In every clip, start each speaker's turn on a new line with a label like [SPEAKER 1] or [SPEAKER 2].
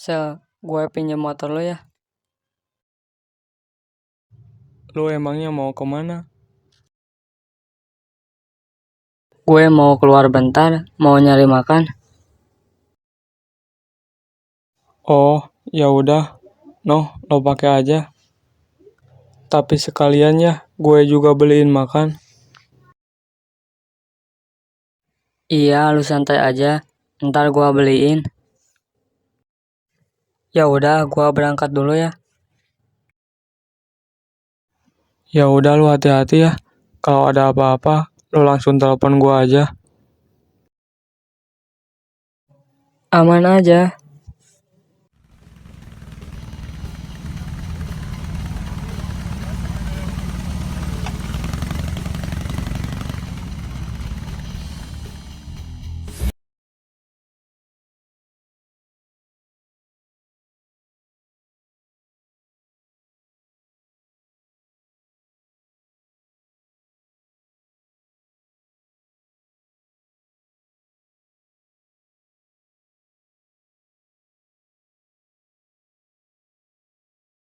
[SPEAKER 1] Sel, gue pinjam motor lo ya.
[SPEAKER 2] Lu emangnya mau kemana?
[SPEAKER 1] Gue mau keluar bentar, mau nyari makan.
[SPEAKER 2] Oh, ya udah. Noh, lo pakai aja. Tapi sekalian ya, gue juga beliin makan.
[SPEAKER 1] Iya, lu santai aja. Ntar gue beliin. Ya udah, gue berangkat dulu ya.
[SPEAKER 2] Ya udah lu hati-hati ya. Kalau ada apa-apa, lu langsung telepon gue aja.
[SPEAKER 1] Aman aja.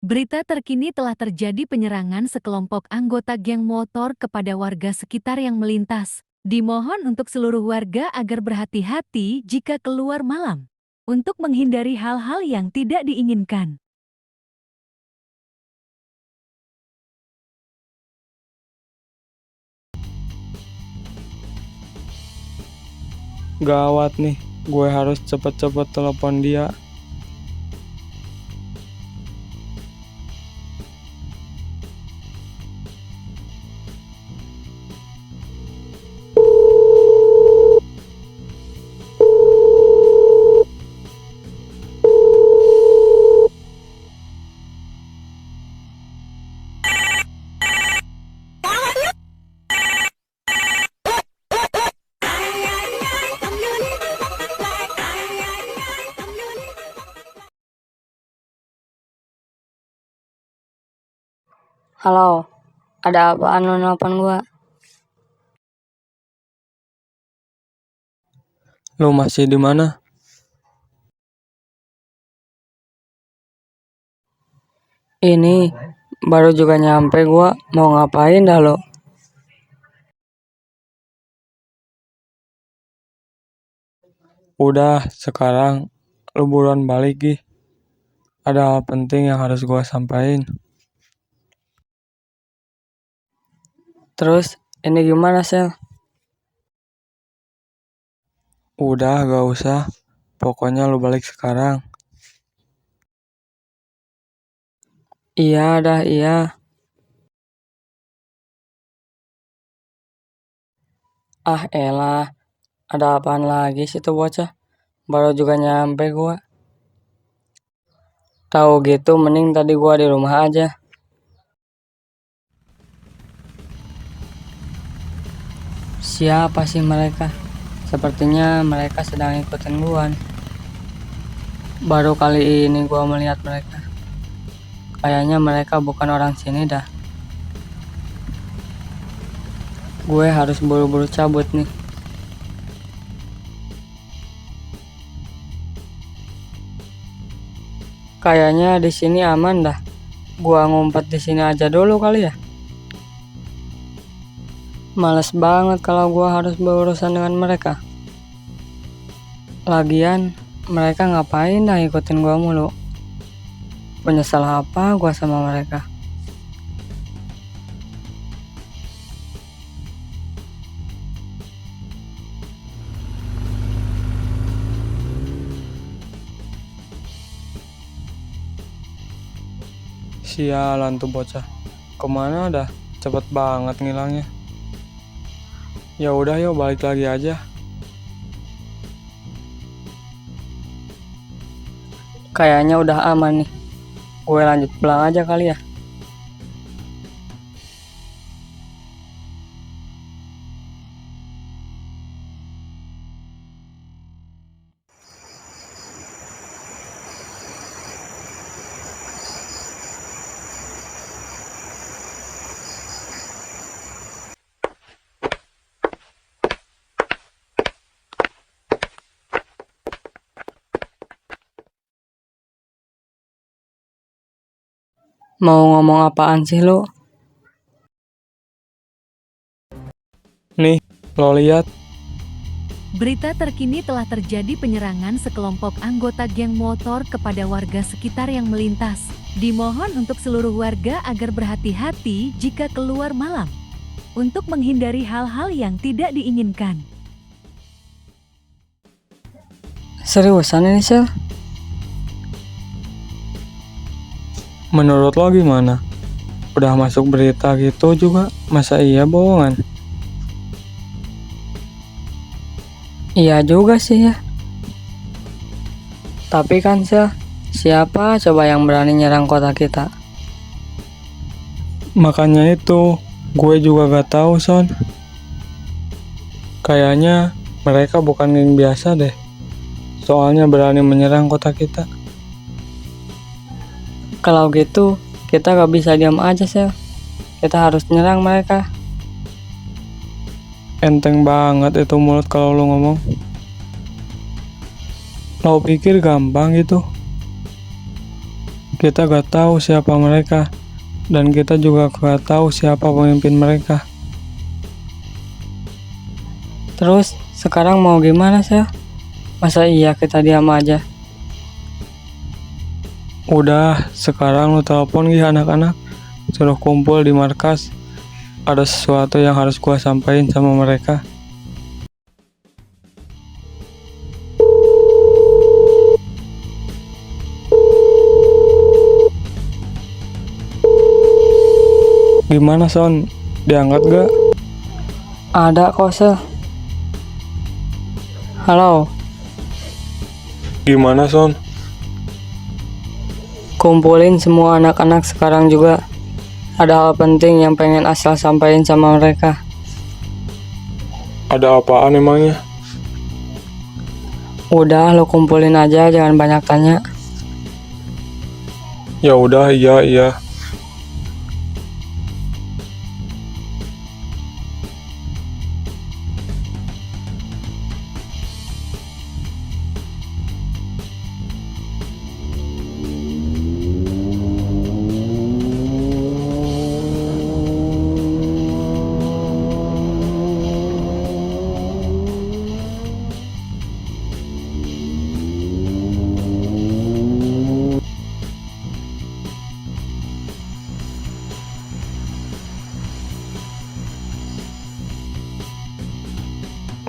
[SPEAKER 3] Berita terkini telah terjadi penyerangan sekelompok anggota geng motor kepada warga sekitar yang melintas. Dimohon untuk seluruh warga agar berhati-hati jika keluar malam, untuk menghindari hal-hal yang tidak diinginkan.
[SPEAKER 2] Gawat nih, gue harus cepet-cepet telepon dia.
[SPEAKER 1] Halo, ada apaan lo nelpon gue?
[SPEAKER 2] Lu masih di mana?
[SPEAKER 1] Ini, baru juga nyampe gue. Mau ngapain dah lo?
[SPEAKER 2] Udah, sekarang lu buruan balik gih. Ada hal penting yang harus gue sampaikan.
[SPEAKER 1] Terus, ini gimana, Sel?
[SPEAKER 2] Udah, gak usah. Pokoknya lu balik sekarang.
[SPEAKER 1] Iya dah, iya. Ah elah, ada apaan lagi sih tuh bocah? Baru juga nyampe gue. Tahu gitu, mending tadi gue di rumah aja. Siapa sih mereka? Sepertinya mereka sedang ikutin gue. Baru kali ini gue melihat mereka. Kayaknya mereka bukan orang sini dah. Gue harus buru-buru cabut nih. Kayaknya di sini aman dah. Gua ngumpet di sini aja dulu kali ya. Males banget kalau gua harus berurusan dengan mereka. Lagian, mereka ngapain dah ikutin gua mulu? Penyesal apa gua sama mereka?
[SPEAKER 2] Sialan tuh bocah. Kemana dah? Cepet banget ngilangnya. Ya udah yuk balik lagi aja.
[SPEAKER 1] Kayaknya udah aman nih. Gue lanjut pulang aja kali ya. Mau ngomong apaan sih lu?
[SPEAKER 2] Nih, lo lihat.
[SPEAKER 3] Berita terkini telah terjadi penyerangan sekelompok anggota geng motor kepada warga sekitar yang melintas. Dimohon untuk seluruh warga agar berhati-hati jika keluar malam, untuk menghindari hal-hal yang tidak diinginkan.
[SPEAKER 1] Seriusan ini, Sil?
[SPEAKER 2] Menurut lo gimana? Udah masuk berita gitu juga, masa iya bohongan?
[SPEAKER 1] Iya juga sih ya. Tapi kan, Sil, siapa coba yang berani nyerang kota kita?
[SPEAKER 2] Makanya itu, gue juga gak tahu, Son. Kayaknya mereka bukan geng biasa deh. Soalnya berani menyerang kota kita.
[SPEAKER 1] Kalau gitu, kita gak bisa diam aja, Sil. Kita harus nyerang mereka.
[SPEAKER 2] Enteng banget itu mulut kalau lo ngomong. Lo pikir gampang gitu? Kita gak tahu siapa mereka. Dan kita juga gak tahu siapa pemimpin mereka.
[SPEAKER 1] Terus, sekarang mau gimana, Sil? Masa iya kita diam aja?
[SPEAKER 2] Udah, sekarang lo telepon gih anak-anak. Suruh kumpul di markas. Ada sesuatu yang harus gua sampaikan sama mereka. Gimana, Son? Diangkat gak?
[SPEAKER 1] Ada kok, Sil. Halo,
[SPEAKER 2] Gimana, Son?
[SPEAKER 1] kumpulin semua anak-anak sekarang juga. Ada hal penting yang pengen asal sampaikan sama mereka.
[SPEAKER 2] Ada apaan emangnya?
[SPEAKER 1] Udah, lo kumpulin aja, jangan banyak tanya.
[SPEAKER 2] Ya udah, iya.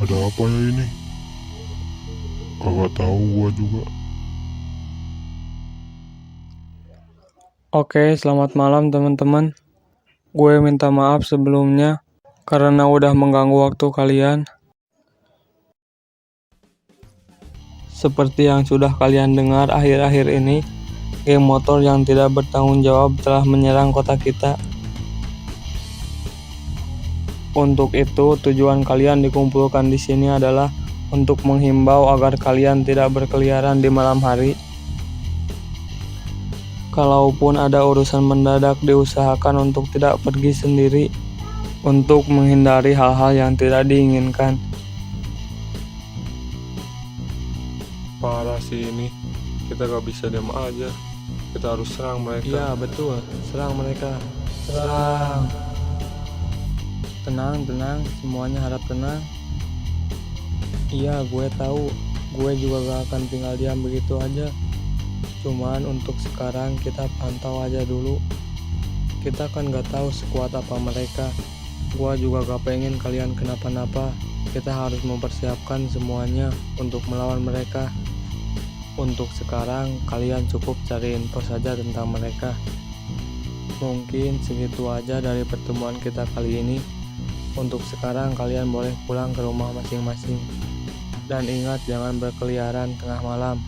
[SPEAKER 4] Ada apa ya ini? Kagak tahu gua juga.
[SPEAKER 2] Oke, selamat malam teman-teman. Gue minta maaf sebelumnya karena udah mengganggu waktu kalian. Seperti yang sudah kalian dengar akhir-akhir ini, geng motor yang tidak bertanggung jawab telah menyerang kota kita. Untuk itu, tujuan kalian dikumpulkan di sini adalah untuk menghimbau agar kalian tidak berkeliaran di malam hari. Kalaupun ada urusan mendadak, diusahakan untuk tidak pergi sendiri, untuk menghindari hal-hal yang tidak diinginkan.
[SPEAKER 4] Parah sih ini. Kita gak bisa diam aja. Kita harus serang mereka.
[SPEAKER 2] Iya, betul. Serang mereka. Serang. Tenang, semuanya harap tenang. Iya, gue tahu. Gue juga gak akan tinggal diam begitu aja. Cuman untuk sekarang kita pantau aja dulu. Kita kan gak tahu sekuat apa mereka. Gue juga gak pengen kalian kenapa-napa. Kita harus mempersiapkan semuanya untuk melawan mereka. Untuk sekarang, kalian cukup cari info saja tentang mereka. Mungkin segitu aja dari pertemuan kita kali ini. Untuk sekarang kalian boleh pulang ke rumah masing-masing. Dan ingat jangan berkeliaran tengah malam.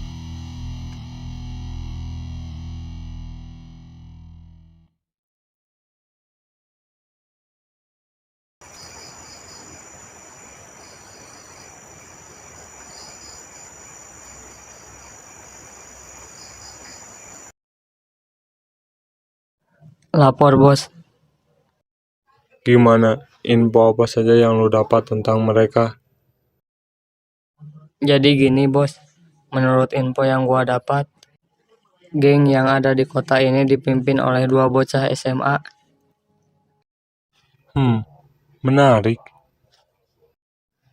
[SPEAKER 1] Lapor, bos.
[SPEAKER 4] Gimana? Info apa saja yang lu dapat tentang mereka?
[SPEAKER 1] Jadi gini, bos. Menurut info yang gua dapat, Geng yang ada di kota ini dipimpin oleh 2 bocah SMA.
[SPEAKER 4] Menarik.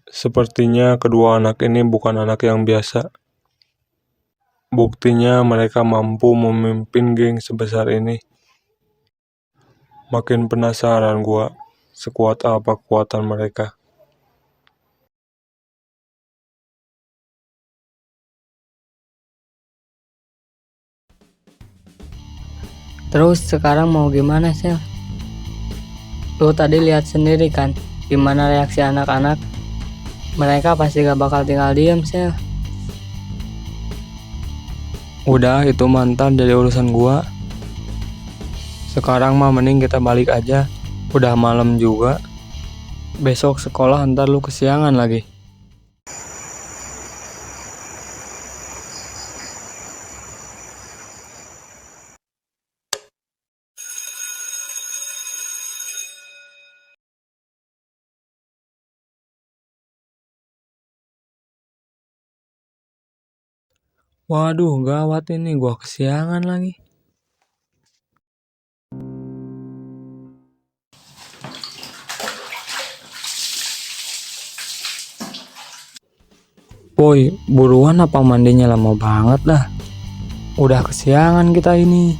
[SPEAKER 4] Sepertinya kedua anak ini bukan anak yang biasa. Buktinya mereka mampu memimpin geng sebesar ini. Makin penasaran gua, sekuat apa kekuatan mereka.
[SPEAKER 1] Terus sekarang mau gimana, Sel? Lu tadi lihat sendiri kan, gimana reaksi anak-anak. Mereka pasti gak bakal tinggal diem, Sel.
[SPEAKER 2] Udah, itu mantan jadi urusan gua. Sekarang mah mending kita balik aja. Udah malam juga. Besok sekolah ntar lu kesiangan lagi. Waduh, gawat ini, gua kesiangan lagi. Boy, buruan apa mandinya lama banget dah. Udah kesiangan kita ini.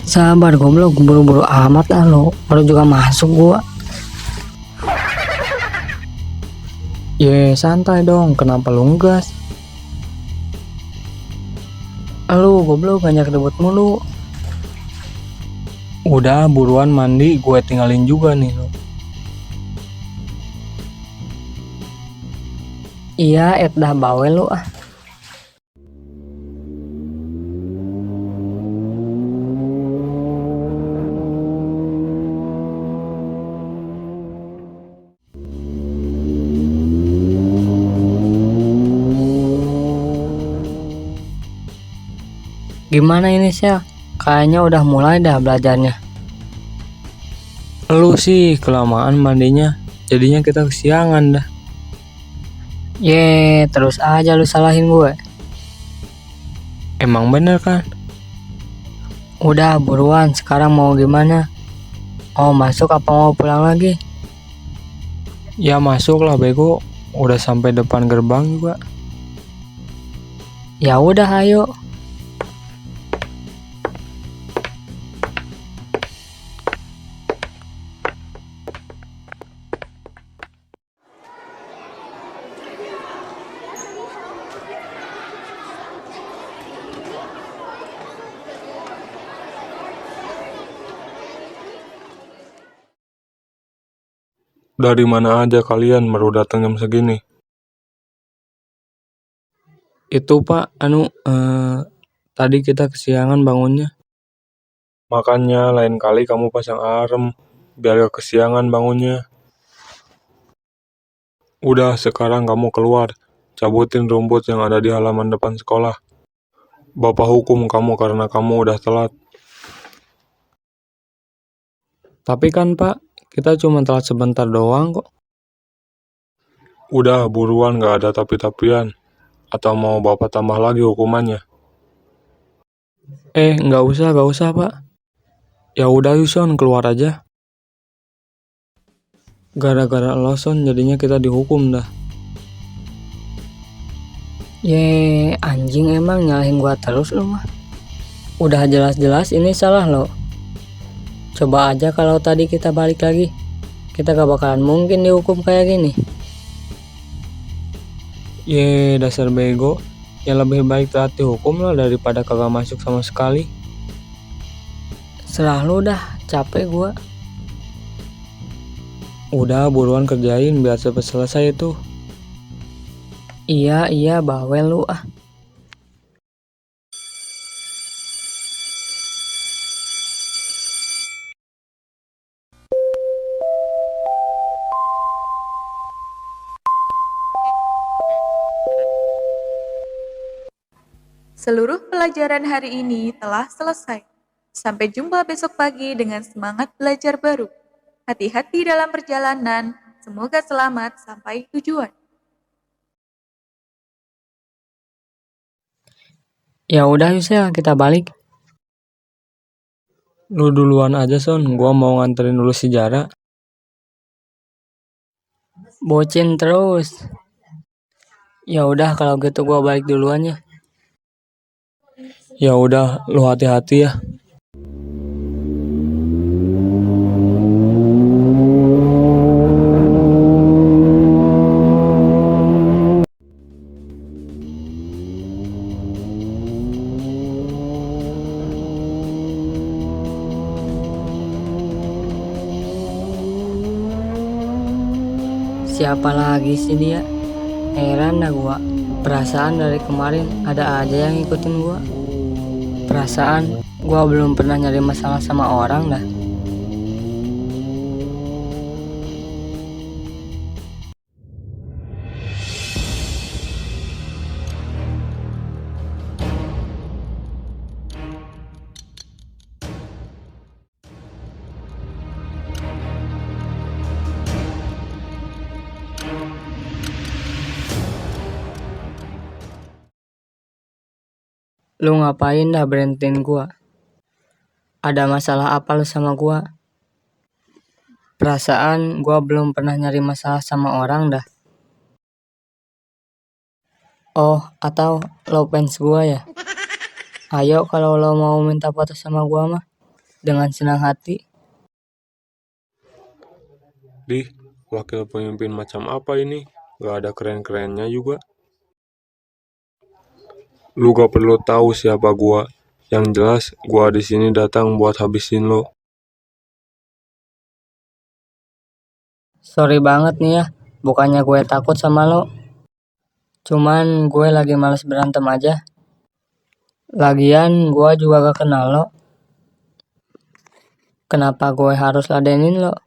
[SPEAKER 1] Sabar goblok, buru-buru amat lah lo. Baru juga masuk gua.
[SPEAKER 2] Santai dong, kenapa lu ngegas?
[SPEAKER 1] Lu goblok banyak ribut mulu.
[SPEAKER 2] Udah, buruan mandi, gue tinggalin juga nih lo.
[SPEAKER 1] Iya, dah bawel lu ah. Gimana ini, Sel? Kayaknya udah mulai dah belajarnya.
[SPEAKER 2] Lu sih kelamaan mandinya, jadinya kita kesiangan dah.
[SPEAKER 1] Terus aja lu salahin gue.
[SPEAKER 2] Emang bener kan?
[SPEAKER 1] Udah buruan, sekarang mau gimana? Mau masuk apa mau pulang lagi?
[SPEAKER 2] Ya masuk lah bego, udah sampai depan gerbang juga.
[SPEAKER 1] Ya udah ayo.
[SPEAKER 4] Dari mana aja kalian baru datang jam segini?
[SPEAKER 2] Itu pak, tadi kita kesiangan bangunnya.
[SPEAKER 4] Makanya lain kali kamu pasang alarm, biar gak kesiangan bangunnya. Udah, sekarang kamu keluar, cabutin rumput yang ada di halaman depan sekolah. Bapak hukum kamu karena kamu udah telat.
[SPEAKER 2] Tapi kan pak, kita cuma telat sebentar doang kok.
[SPEAKER 4] Udah, buruan gak ada tapi-tapian. Atau mau bapak tambah lagi hukumannya?
[SPEAKER 2] Nggak usah pak. Ya udah Yuson, keluar aja. Gara-gara Lawson jadinya kita dihukum dah.
[SPEAKER 1] Anjing emang nyalahin gua terus lu mah. Udah jelas-jelas ini salah lo. Coba aja kalau tadi kita balik lagi. Kita gak bakalan mungkin dihukum kayak gini.
[SPEAKER 2] Dasar bego. Ya lebih baik telat dihukum lah daripada kagak masuk sama sekali.
[SPEAKER 1] Serah lu dah, capek gua.
[SPEAKER 2] Udah buruan kerjain biar cepet selesai itu.
[SPEAKER 1] Iya, bawel lu ah.
[SPEAKER 5] Seluruh pelajaran hari ini telah selesai. Sampai jumpa besok pagi dengan semangat belajar baru. Hati-hati dalam perjalanan, semoga selamat sampai tujuan.
[SPEAKER 1] Ya udah Yusel, kita balik.
[SPEAKER 2] Lu duluan aja Son, gua mau nganterin dulu si Jara.
[SPEAKER 1] Bocin terus. Ya udah kalau gitu gua balik duluan ya.
[SPEAKER 2] Ya udah, lu hati-hati ya.
[SPEAKER 1] Siapa lagi sih dia? Heran dah gua. Perasaan dari kemarin ada aja yang ngikutin gua. Perasaan gua belum pernah nyari masalah sama orang dah. Lu ngapain dah berhentiin gua? Ada masalah apa lu sama gua? Perasaan gua belum pernah nyari masalah sama orang dah. Oh, atau lo fans gua ya? Ayo kalau lo mau minta foto sama gua mah dengan senang hati.
[SPEAKER 4] Di, wakil pemimpin macam apa ini? Gak ada keren-kerennya juga. Lu gak perlu tahu siapa gua. Yang jelas, gua di sini datang buat habisin lo.
[SPEAKER 1] Sorry banget nih ya, bukannya gue takut sama lo. Cuman gue lagi males berantem aja. Lagian gue juga gak kenal lo. Kenapa gue harus ladenin lo?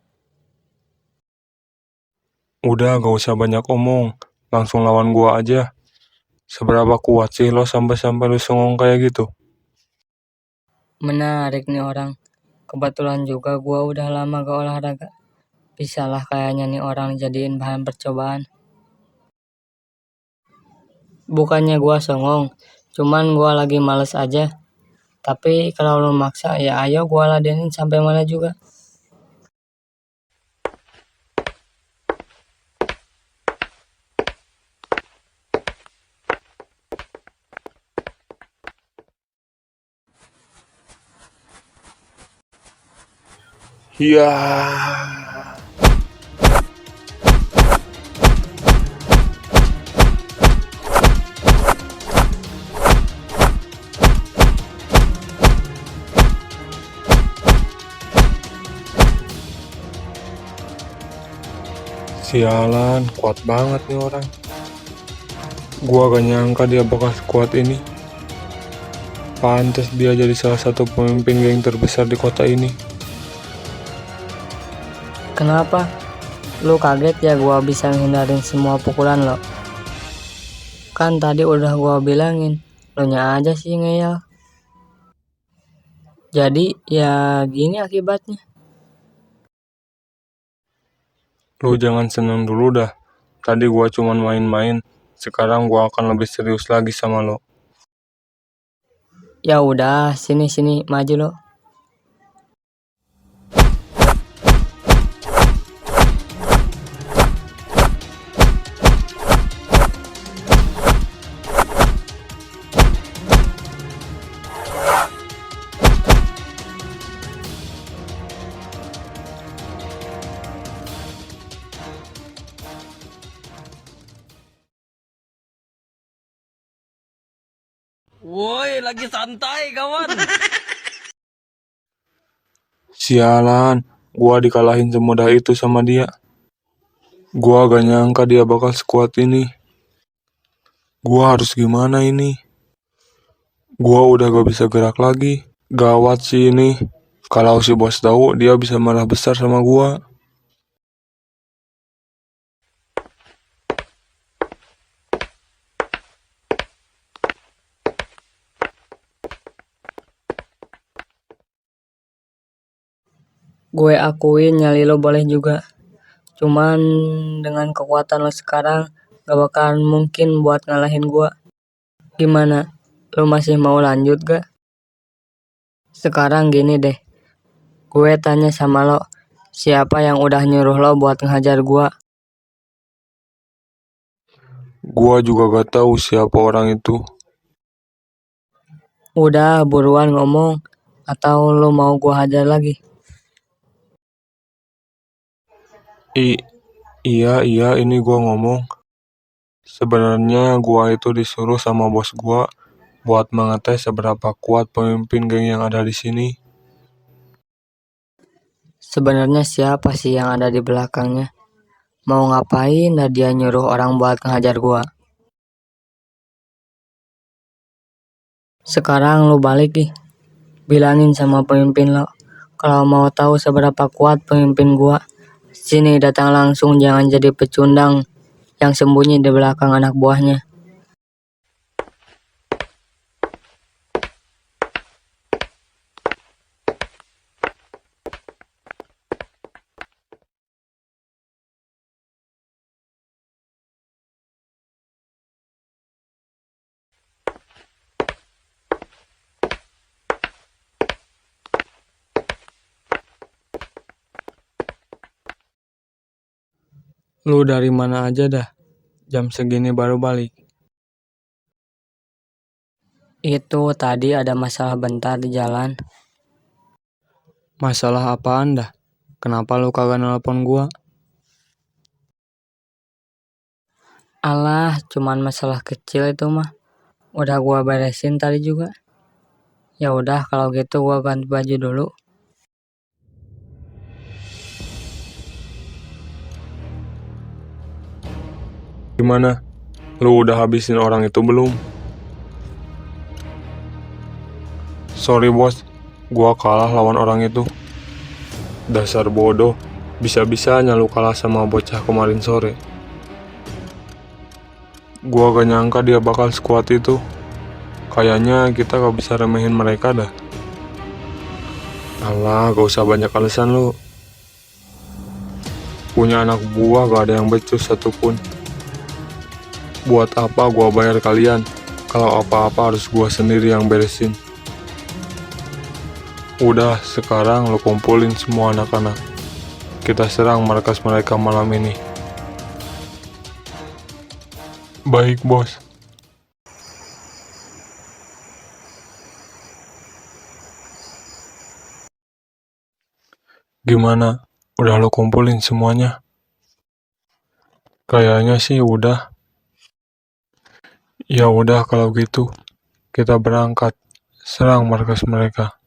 [SPEAKER 4] Udah, gak usah banyak omong. Langsung lawan gua aja. Seberapa kuat sih lo sampai-sampai lu songong kayak gitu?
[SPEAKER 1] Menarik nih orang. Kebetulan juga gue udah lama gak olahraga. Bisalah kayaknya nih orang jadiin bahan percobaan. Bukannya gue songong, cuman gue lagi males aja. Tapi kalau lo maksa ya ayo gue ladenin sampai mana juga.
[SPEAKER 4] Iya. Sialan, kuat banget nih orang. Gua gak nyangka dia bakal sekuat ini. Pantes dia jadi salah satu pemimpin geng terbesar di kota ini.
[SPEAKER 1] Kenapa? Lu kaget ya gue bisa menghindarin semua pukulan lo? Kan tadi udah gue bilangin, lo nya aja sih ngeyel. Jadi ya gini akibatnya.
[SPEAKER 4] Lu jangan seneng dulu dah. Tadi gua cuman main-main. Sekarang gua akan lebih serius lagi sama lo.
[SPEAKER 1] Ya udah, sini maju lo.
[SPEAKER 2] Woi, lagi santai kawan.
[SPEAKER 4] Sialan, gua dikalahin semudah itu sama dia. Gua gak nyangka dia bakal sekuat ini. Gua harus gimana ini? Gua udah gak bisa gerak lagi. Gawat sih ini. Kalau si bos tahu, dia bisa marah besar sama gua.
[SPEAKER 1] Gue akuin nyali lo boleh juga. Cuman dengan kekuatan lo sekarang gak bakalan mungkin buat ngalahin gue. Gimana? Lu masih mau lanjut gak? Sekarang gini deh, gue tanya sama lo, siapa yang udah nyuruh lo buat ngehajar gua?
[SPEAKER 4] Gua juga gak tahu siapa orang itu.
[SPEAKER 1] Udah buruan ngomong, atau lo mau gua hajar lagi?
[SPEAKER 4] Iya, ini gua ngomong. Sebenarnya gua itu disuruh sama bos gua buat mengetes seberapa kuat pemimpin geng yang ada di sini.
[SPEAKER 1] Sebenarnya siapa sih yang ada di belakangnya? Mau ngapain dah dia nyuruh orang buat ngehajar gua? Sekarang lo balik nih, bilangin sama pemimpin lo, kalau mau tahu seberapa kuat pemimpin gua, sini datang langsung, jangan jadi pecundang yang sembunyi di belakang anak buahnya.
[SPEAKER 2] Lu dari mana aja dah? Jam segini baru balik.
[SPEAKER 1] Itu tadi ada masalah bentar di jalan.
[SPEAKER 2] Masalah apaan dah? Kenapa lu kagak nelpon gua?
[SPEAKER 1] Alah, cuman masalah kecil itu mah. Udah gua beresin tadi juga. Ya udah kalau gitu gua ganti baju dulu.
[SPEAKER 4] Gimana? Lu udah habisin orang itu belum? Sorry bos, gua kalah lawan orang itu. Dasar bodoh, bisa-bisanya lu kalah sama bocah kemarin sore. Gua gak nyangka dia bakal sekuat itu. Kayaknya kita gak bisa remehin mereka dah. Alah, gak usah banyak alasan lu. Punya anak buah gak ada yang becus satupun. Buat apa gua bayar kalian kalau apa-apa harus gua sendiri yang beresin? Udah, sekarang lu kumpulin semua anak-anak. Kita serang markas mereka malam ini. Baik, bos. Gimana? Udah lu kumpulin semuanya? Kayaknya sih udah. Ya udah kalau gitu, kita berangkat serang markas mereka.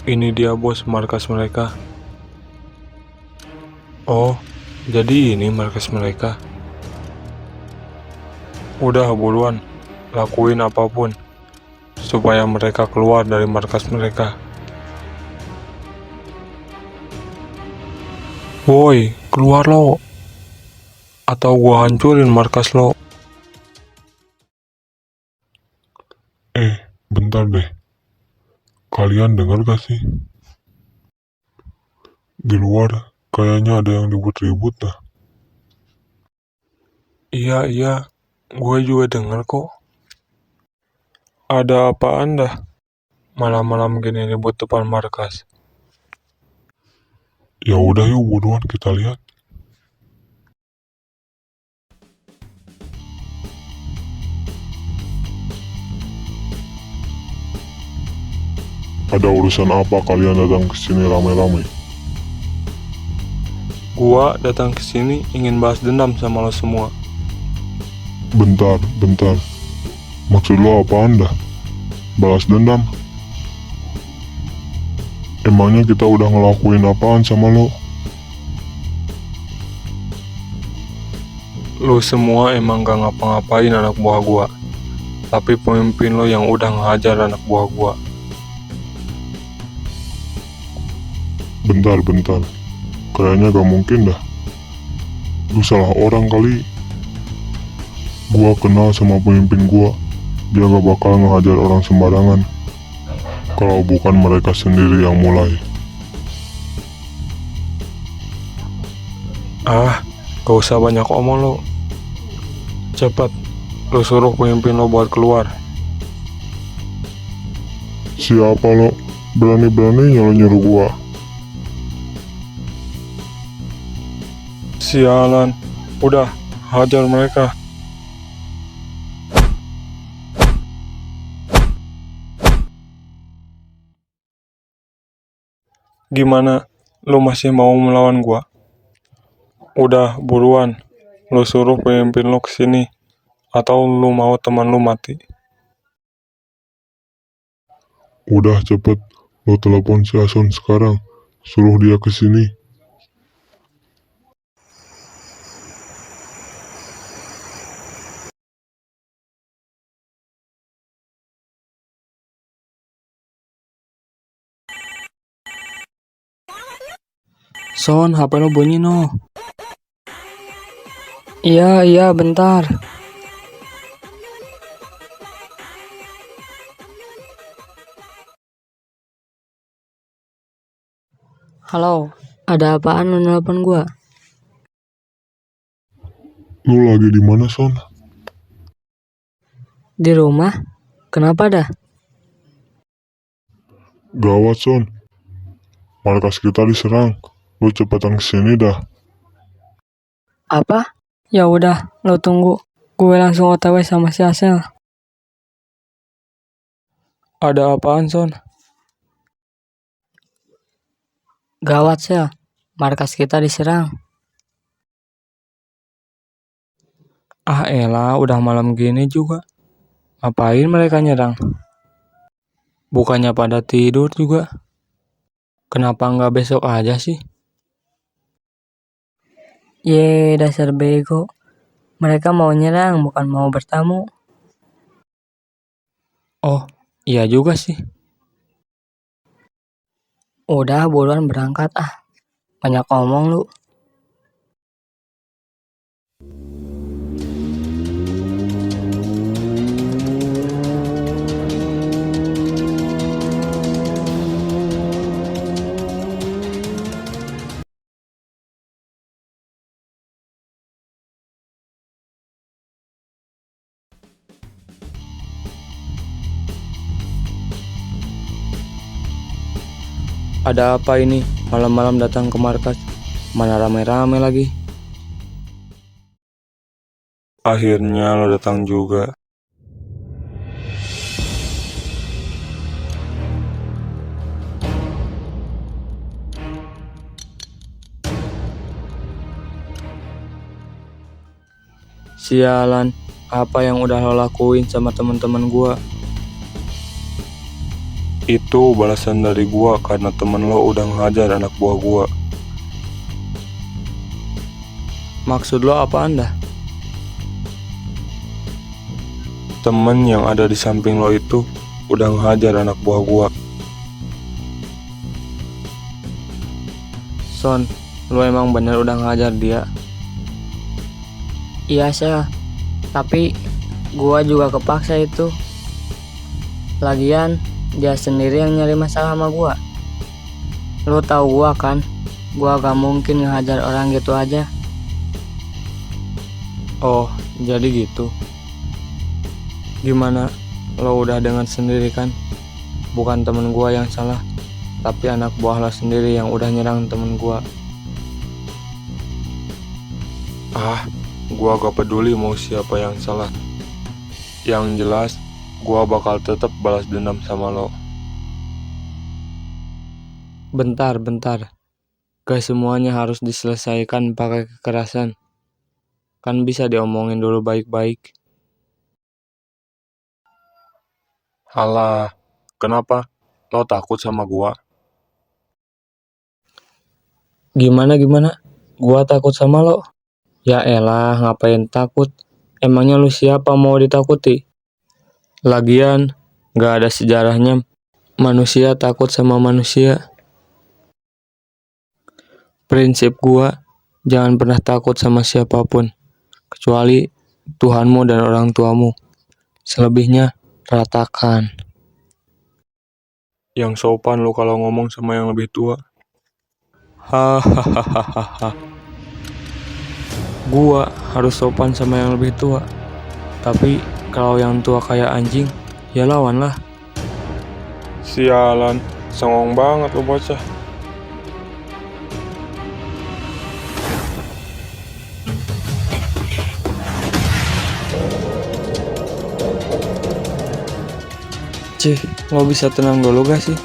[SPEAKER 4] Ini dia bos markas mereka. Oh, jadi ini markas mereka. Udah buruan, lakuin apapun supaya mereka keluar dari markas mereka. Woi, keluar lo, atau gua hancurin markas lo. Bentar deh. Kalian dengar gak sih? Di luar kayaknya ada yang ribut-ribut dah. Iya, gue juga dengar kok. Ada apaan dah? Malam-malam gini ribut depan markas. Ya udah yuk buruan kita lihat. Ada urusan apa kalian datang ke sini ramai-ramai? Gua datang ke sini ingin balas dendam sama lo semua. Bentar. Maksud lo apaan dah? Balas dendam? Emangnya kita udah ngelakuin apaan sama lo? Lo semua emang gak ngapa-ngapain anak buah gua. Tapi pemimpin lo yang udah ngehajar anak buah gua. Bentar. Kayaknya gak mungkin dah. Lu salah orang kali. Gua kenal sama pemimpin gua. Dia gak bakal ngehajar orang sembarangan kalau bukan mereka sendiri yang mulai. Ah, gak usah banyak omong lo. Cepat, lo suruh pemimpin lo buat keluar.
[SPEAKER 6] Siapa lo? Berani-beraninya lo nyuruh gua.
[SPEAKER 4] Sialan, udah, hajar mereka. Gimana, lo masih mau melawan gua? Udah, buruan, lo suruh pemimpin lo kesini. Atau lo mau teman lo mati?
[SPEAKER 6] Udah cepet, lo telepon si Ason sekarang. Suruh dia ke sini.
[SPEAKER 2] Son, HP lo bunyi no.
[SPEAKER 1] Iya, bentar. Halo, ada apaan lu nelpon gua?
[SPEAKER 6] Lo lagi di mana, Son?
[SPEAKER 1] Di rumah? Kenapa dah?
[SPEAKER 6] Gawat, Son. Markas kita diserang. Lo cepetan kesini dah.
[SPEAKER 1] Apa? Ya udah, lo tunggu. Gue langsung OTW sama si Asel.
[SPEAKER 2] Ada apaan, Son?
[SPEAKER 1] Gawat, Sel. Markas kita diserang.
[SPEAKER 2] Ah elah, udah malam gini juga. Ngapain mereka nyerang? Bukannya pada tidur juga. Kenapa nggak besok aja sih?
[SPEAKER 1] Ye, dasar bego. Mereka mau nyerang, bukan mau bertamu.
[SPEAKER 2] Oh, iya juga sih.
[SPEAKER 1] Udah, buruan berangkat ah. Banyak omong lu.
[SPEAKER 2] Ada apa ini? Malam-malam datang ke markas. Mana rame-rame lagi.
[SPEAKER 4] Akhirnya lo datang juga.
[SPEAKER 2] Sialan, apa yang udah lo lakuin sama teman-teman gua?
[SPEAKER 4] Itu balasan dari gua karena temen lo udah ngehajar anak buah gua.
[SPEAKER 2] Maksud lo apa anda?
[SPEAKER 4] Temen yang ada di samping lo itu udah ngehajar anak buah gua.
[SPEAKER 2] Son, lo emang bener udah ngajar dia?
[SPEAKER 1] Iya, Sel. Tapi gua juga kepaksa itu. Lagian, dia sendiri yang nyari masalah sama gua. Lu tahu gua kan? Gua gak mungkin ngehajar orang gitu aja.
[SPEAKER 2] Oh, jadi gitu. Gimana? Lo udah dengar sendiri kan? Bukan temen gua yang salah, tapi anak buah lo sendiri yang udah nyerang temen gua.
[SPEAKER 4] Ah, gua gak peduli mau siapa yang salah. Yang jelas, gua bakal tetap balas dendam sama lo.
[SPEAKER 2] Bentar. Gak semuanya harus diselesaikan pakai kekerasan. Kan bisa diomongin dulu baik-baik.
[SPEAKER 4] Alah, kenapa? Lo takut sama gua?
[SPEAKER 2] Gimana? Gua takut sama lo? Ya elah, ngapain takut? Emangnya lu siapa mau ditakuti? Lagian, gak ada sejarahnya manusia takut sama manusia. Prinsip gua, jangan pernah takut sama siapapun, kecuali Tuhanmu dan orang tuamu. Selebihnya, ratakan.
[SPEAKER 4] Yang sopan lo kalau ngomong sama yang lebih tua.
[SPEAKER 2] Hahaha. Gua harus sopan sama yang lebih tua. Tapi kalau yang tua kayak anjing, ya lawan lah.
[SPEAKER 4] Sialan, songong banget lo bocah.
[SPEAKER 2] Cih, lo bisa tenang dulu gak sih?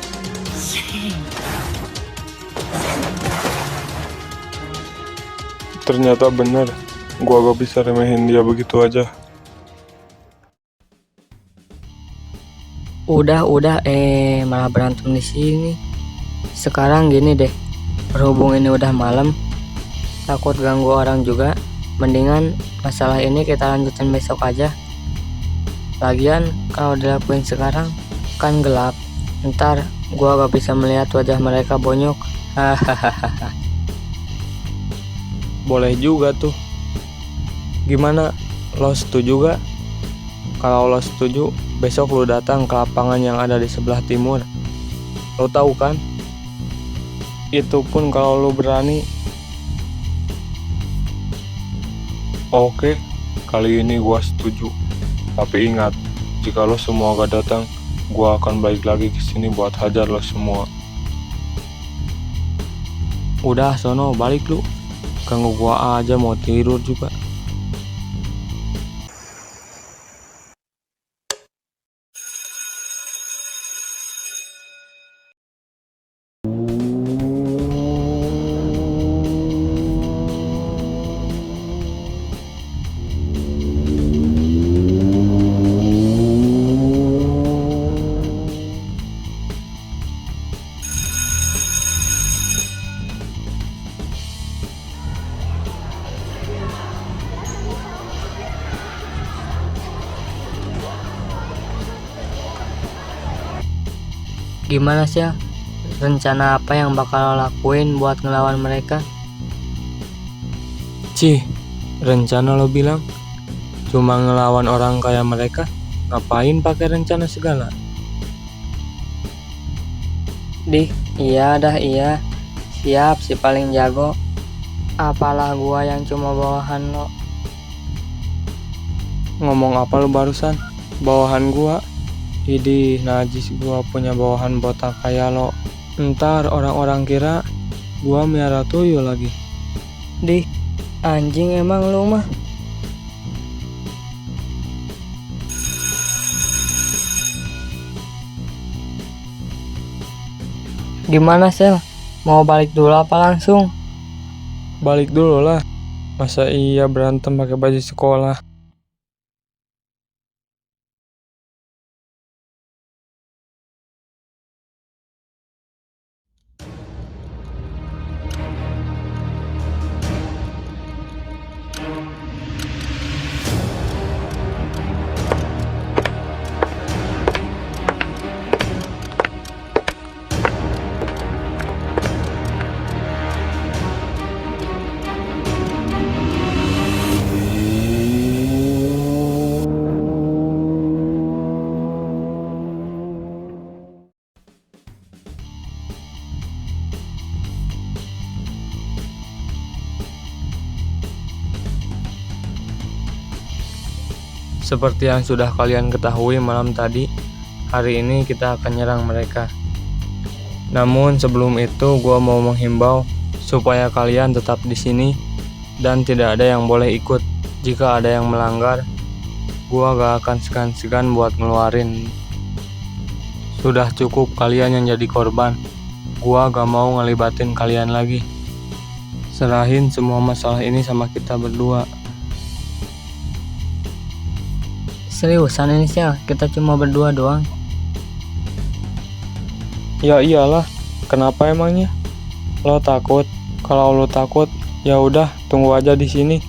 [SPEAKER 4] Ternyata bener, gua gak bisa remehin dia begitu aja.
[SPEAKER 1] Udah, malah berantem di sini. Sekarang gini deh, berhubung ini udah malam, takut ganggu orang juga, mendingan masalah ini kita lanjutin besok aja. Lagian kalau dilakuin sekarang kan gelap, ntar gua gak bisa melihat wajah mereka bonyok. Hahaha.
[SPEAKER 2] Boleh juga tuh. Gimana? Lo setuju gak? Kalau lo setuju, besok lo datang ke lapangan yang ada di sebelah timur. Lo tahu kan? Itu pun kalau lo berani.
[SPEAKER 4] Oke, kali ini gua setuju. Tapi ingat, jika lo semua gak datang, gua akan balik lagi ke sini buat hajar lo semua.
[SPEAKER 2] Udah sono balik lu. Ganggu gua aja mau tidur juga.
[SPEAKER 1] Gimana sih ya? Rencana apa yang bakal lo lakuin buat ngelawan mereka?
[SPEAKER 2] Cih, rencana lo bilang cuma ngelawan orang kayak mereka? Ngapain pakai rencana segala?
[SPEAKER 1] Iya. Siap si paling jago. Apalah gua yang cuma bawahan lo.
[SPEAKER 2] Ngomong apa lo barusan? Bawahan gua? Idih, najis gua punya bawahan botak kayak lo. Ntar orang-orang kira gua miara tuyul lagi.
[SPEAKER 1] Anjing emang lu mah. Gimana Sel? Mau balik dulu apa langsung?
[SPEAKER 2] Balik dulu lah. Masa iya berantem pakai baju sekolah? Seperti yang sudah kalian ketahui malam tadi, hari ini kita akan nyerang mereka. Namun sebelum itu gua mau menghimbau supaya kalian tetap di sini dan tidak ada yang boleh ikut. Jika ada yang melanggar, gua gak akan segan-segan buat ngeluarin. Sudah cukup kalian yang jadi korban. Gua gak mau ngelibatin kalian lagi. Serahin semua masalah ini sama kita berdua.
[SPEAKER 1] Seriusan ini Sel, kita cuma berdua doang.
[SPEAKER 2] Ya iyalah, kenapa emangnya? Lo takut? Kalau lo takut, ya udah tunggu aja di sini,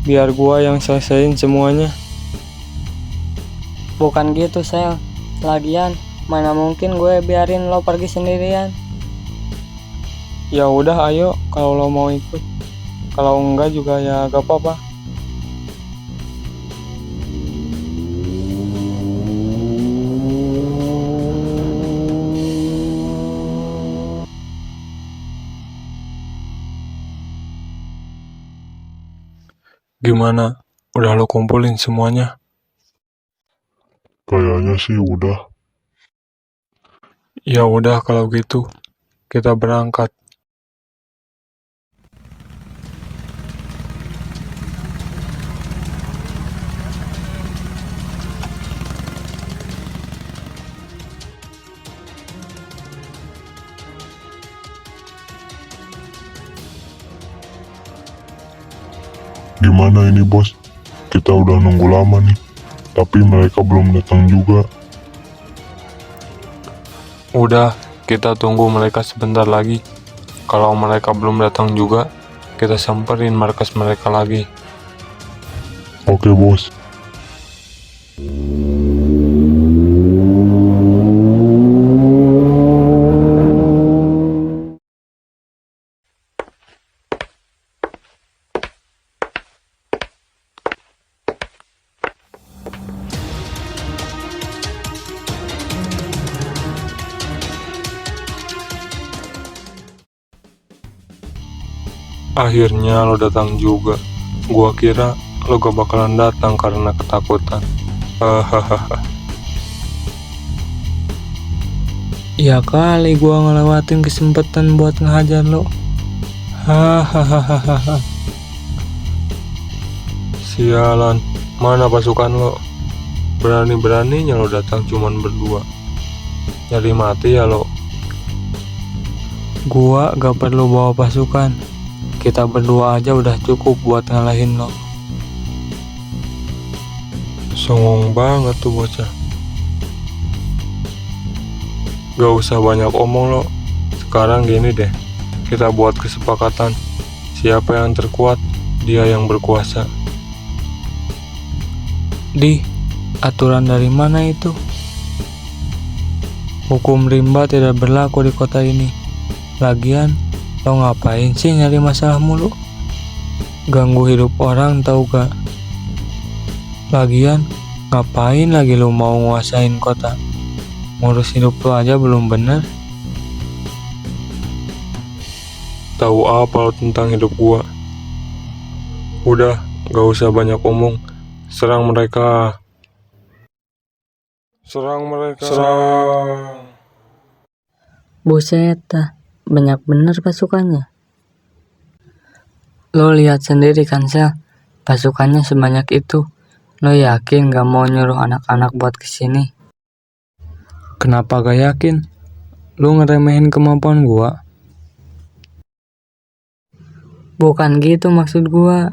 [SPEAKER 2] biar gua yang selesaiin semuanya.
[SPEAKER 1] Bukan gitu Sel. Lagian, mana mungkin gue biarin lo pergi sendirian.
[SPEAKER 2] Ya udah ayo, kalau lo mau ikut. Kalau enggak juga ya gak apa-apa.
[SPEAKER 4] Gimana? Udah lo kumpulin semuanya?
[SPEAKER 6] Kayaknya sih udah.
[SPEAKER 4] Ya udah kalau gitu, kita berangkat.
[SPEAKER 6] Gimana ini bos? Kita udah nunggu lama nih, tapi mereka belum datang juga.
[SPEAKER 4] Udah, kita tunggu mereka sebentar lagi. Kalau mereka belum datang juga, kita samperin markas mereka lagi.
[SPEAKER 6] Oke bos.
[SPEAKER 4] Akhirnya lo datang juga. Gua kira lo gak bakalan datang karena ketakutan. Hahaha.
[SPEAKER 2] Ya kali gua ngelewatin kesempatan buat ngehajar lo. Hahaha.
[SPEAKER 4] Sialan, mana pasukan lo? Berani-beraninya lo datang cuman berdua. Nyari mati ya lo.
[SPEAKER 2] Gua gak perlu bawa pasukan. Kita berdua aja udah cukup buat ngalahin lo.
[SPEAKER 4] Songong banget tuh bocah. Gak usah banyak omong lo. Sekarang gini deh, kita buat kesepakatan. Siapa yang terkuat, dia yang berkuasa.
[SPEAKER 2] Di, aturan dari mana itu? Hukum rimba tidak berlaku di kota ini. Lagian, lo ngapain sih nyari masalah mulu? Ganggu hidup orang tau gak? Lagian, ngapain lagi lo mau nguasain kota? Ngurus hidup lo aja belum bener.
[SPEAKER 4] Tahu apa lo tentang hidup gua? Udah, gak usah banyak omong. Serang mereka. Serang mereka. Serang.
[SPEAKER 1] Buset dah, banyak bener pasukannya. Lo lihat sendiri kan Sel, pasukannya sebanyak itu. Lo yakin gak mau nyuruh anak-anak buat kesini?
[SPEAKER 2] Kenapa gak yakin? Lo ngeremehin kemampuan gua?
[SPEAKER 1] Bukan gitu maksud gua.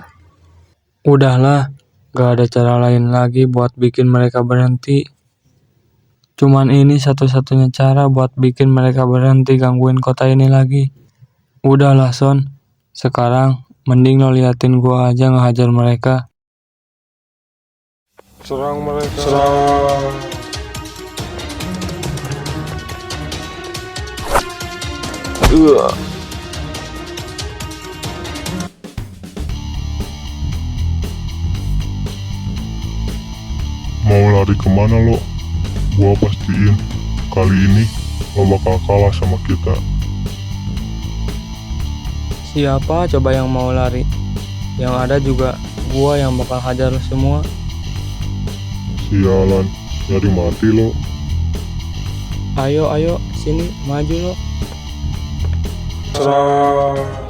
[SPEAKER 2] Udahlah, gak ada cara lain lagi buat bikin mereka berhenti. Cuman ini satu-satunya cara buat bikin mereka berhenti gangguin kota ini lagi. Udahlah Son, sekarang mending lo liatin gua aja ngehajar mereka.
[SPEAKER 4] Serang mereka. Serang.
[SPEAKER 6] Mau lari kemana lo? Gua pastiin kali ini lo bakal kalah sama kita.
[SPEAKER 2] Siapa coba yang mau lari? Yang ada juga gua yang bakal hajar lo semua.
[SPEAKER 6] Sialan, nyari mati lo.
[SPEAKER 2] Ayo, sini, maju lo.
[SPEAKER 4] Serang.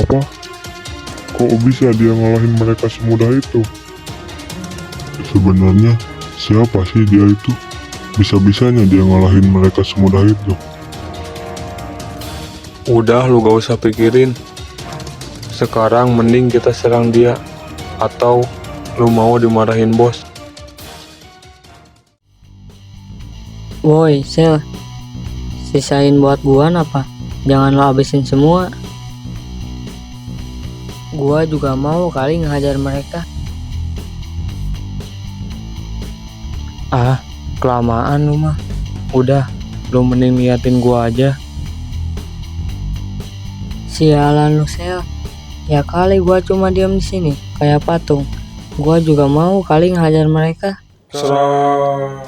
[SPEAKER 6] Apa? Kok bisa dia ngalahin mereka semudah itu? Sebenarnya siapa sih dia itu? Bisa-bisanya dia ngalahin mereka semudah itu.
[SPEAKER 4] Udah lu gak usah pikirin. Sekarang mending kita serang dia. Atau lu mau dimarahin bos?
[SPEAKER 1] Woi Sel, sisain buat gua apa? Jangan lo habisin semua. Gua juga mau kali ngehajar mereka.
[SPEAKER 2] Ah, kelamaan lu mah. Udah, lu mending liatin gua aja.
[SPEAKER 1] Sialan lu, Sel. Ya kali gua cuma diam di sini kayak patung. Gua juga mau kali ngehajar mereka.
[SPEAKER 4] Serang.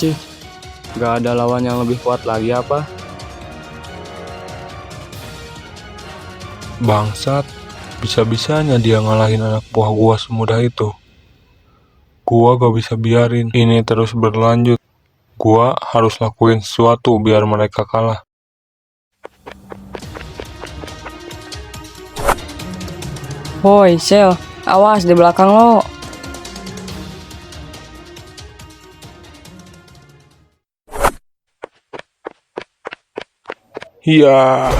[SPEAKER 2] Cih, gak ada lawan yang lebih kuat lagi apa?
[SPEAKER 4] Bangsat, bisa-bisanya dia ngalahin anak buah gua semudah itu. Gua gak bisa biarin ini terus berlanjut. Gua harus lakuin sesuatu biar mereka kalah.
[SPEAKER 1] Woi, Sel. Awas di belakang lo.
[SPEAKER 4] Iya.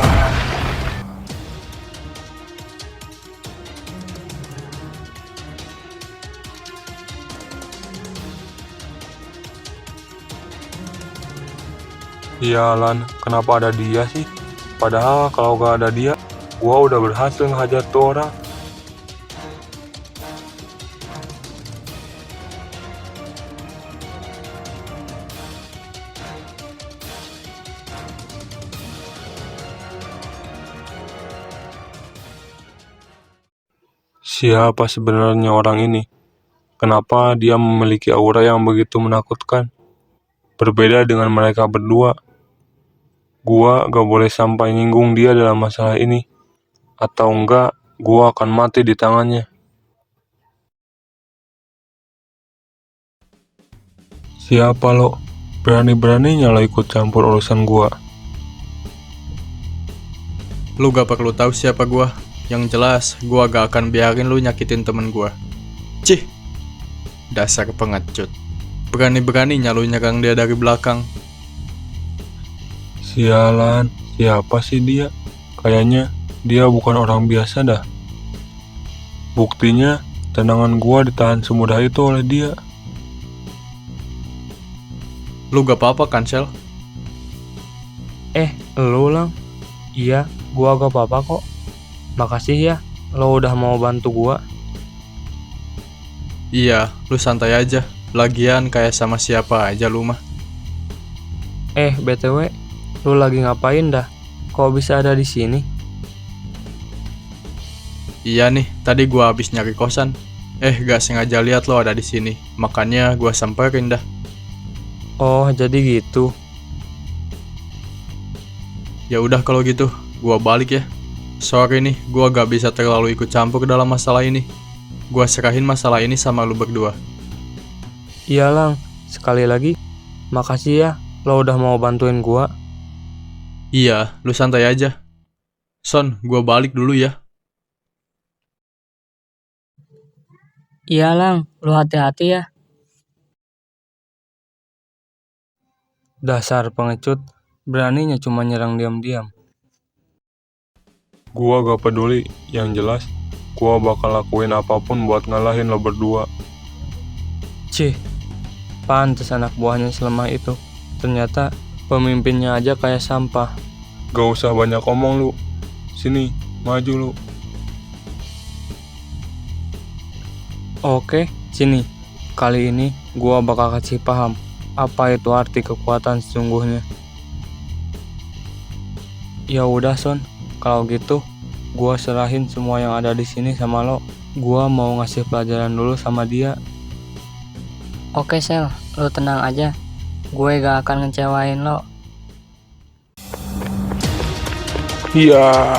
[SPEAKER 4] Iyalan, kenapa ada dia sih? Padahal kalau gak ada dia, gua udah berhasil ngehajar tuh orang. Siapa sebenarnya orang ini? Kenapa dia memiliki aura yang begitu menakutkan? Berbeda dengan mereka berdua. Gua gak boleh sampai nyinggung dia dalam masalah ini. Atau enggak, gua akan mati di tangannya. Siapa lo? Berani-beraninya lo ikut campur urusan gua.
[SPEAKER 7] Lu gak perlu tahu siapa gua. Yang jelas, gua gak akan biarin lu nyakitin temen gua. Cih, dasar pengecut. Berani-beraninya lu nyerang dia dari belakang.
[SPEAKER 4] Sialan, siapa sih dia? Kayaknya dia bukan orang biasa dah. Buktinya, tendangan gua ditahan semudah itu oleh dia.
[SPEAKER 7] Lu gak apa-apa kan, Sel?
[SPEAKER 2] Lu Lang? Iya, gua gak apa-apa kok. Makasih ya, lo udah mau bantu gua.
[SPEAKER 7] Iya, lu santai aja. Lagian kayak sama siapa aja lu mah.
[SPEAKER 2] BTW, lu lagi ngapain dah? Kok bisa ada di sini?
[SPEAKER 7] Iya nih, tadi gua habis nyari kosan. Gak sengaja lihat lo ada di sini. Makanya gua samperin dah.
[SPEAKER 2] Oh, jadi gitu.
[SPEAKER 7] Ya udah kalau gitu, gua balik ya. Sorry nih, gua gak bisa terlalu ikut campur dalam masalah ini. Gua serahin masalah ini sama lu berdua.
[SPEAKER 2] Iya Lang, sekali lagi, makasih ya, lo udah mau bantuin gua.
[SPEAKER 7] Iya, lu santai aja. Son, gua balik dulu ya.
[SPEAKER 1] Iya, Lang. Lu hati-hati ya.
[SPEAKER 2] Dasar pengecut, beraninya cuma nyerang diam-diam.
[SPEAKER 4] Gua gak peduli, yang jelas gua bakal lakuin apapun buat ngalahin lo berdua.
[SPEAKER 2] Cih, pantes anak buahnya selemah itu. Ternyata pemimpinnya aja kayak sampah.
[SPEAKER 4] Gak usah banyak omong lu. Sini, maju lu.
[SPEAKER 2] Oke, sini. Kali ini gua bakal kasih paham apa itu arti kekuatan sesungguhnya. Ya udah Son, kalau gitu gua serahin semua yang ada di sini sama lo. Gua mau ngasih pelajaran dulu sama dia.
[SPEAKER 1] Oke, Sel. Lu tenang aja. Gue gak akan ngecewain lo.
[SPEAKER 4] Iya.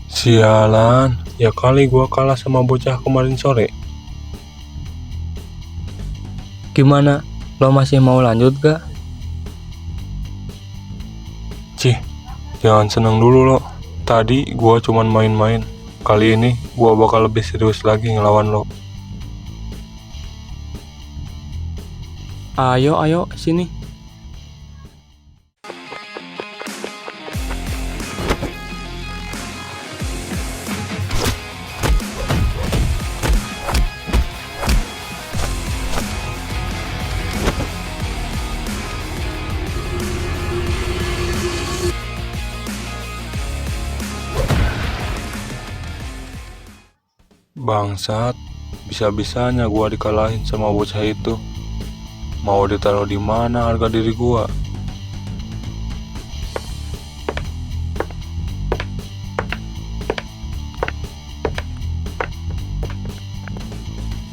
[SPEAKER 4] Sialan, ya kali gua kalah sama bocah kemarin sore.
[SPEAKER 2] Gimana? Lo masih mau lanjut gak?
[SPEAKER 4] Cih, jangan seneng dulu lo. Tadi gua cuman main-main. Kali ini gua bakal lebih serius lagi ngelawan lo.
[SPEAKER 2] Ayo, sini.
[SPEAKER 4] Bangsat, bisa-bisanya gua dikalahin sama bocah itu. Mau ditaruh di mana harga diri gua?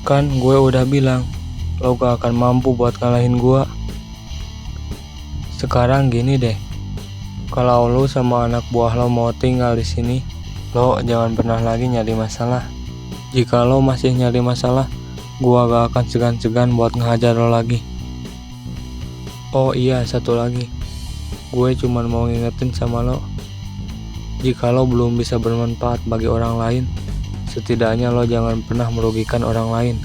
[SPEAKER 2] Kan gue udah bilang, lo gak akan mampu buat ngalahin gua. Sekarang gini deh, kalau lo sama anak buah lo mau tinggal di sini, lo jangan pernah lagi nyari masalah. Jika lo masih nyari masalah, gua gak akan segan-segan buat ngehajar lo lagi. Oh iya, satu lagi, gue cuman mau ngingetin sama lo, jika lo belum bisa bermanfaat bagi orang lain, setidaknya lo jangan pernah merugikan orang lain.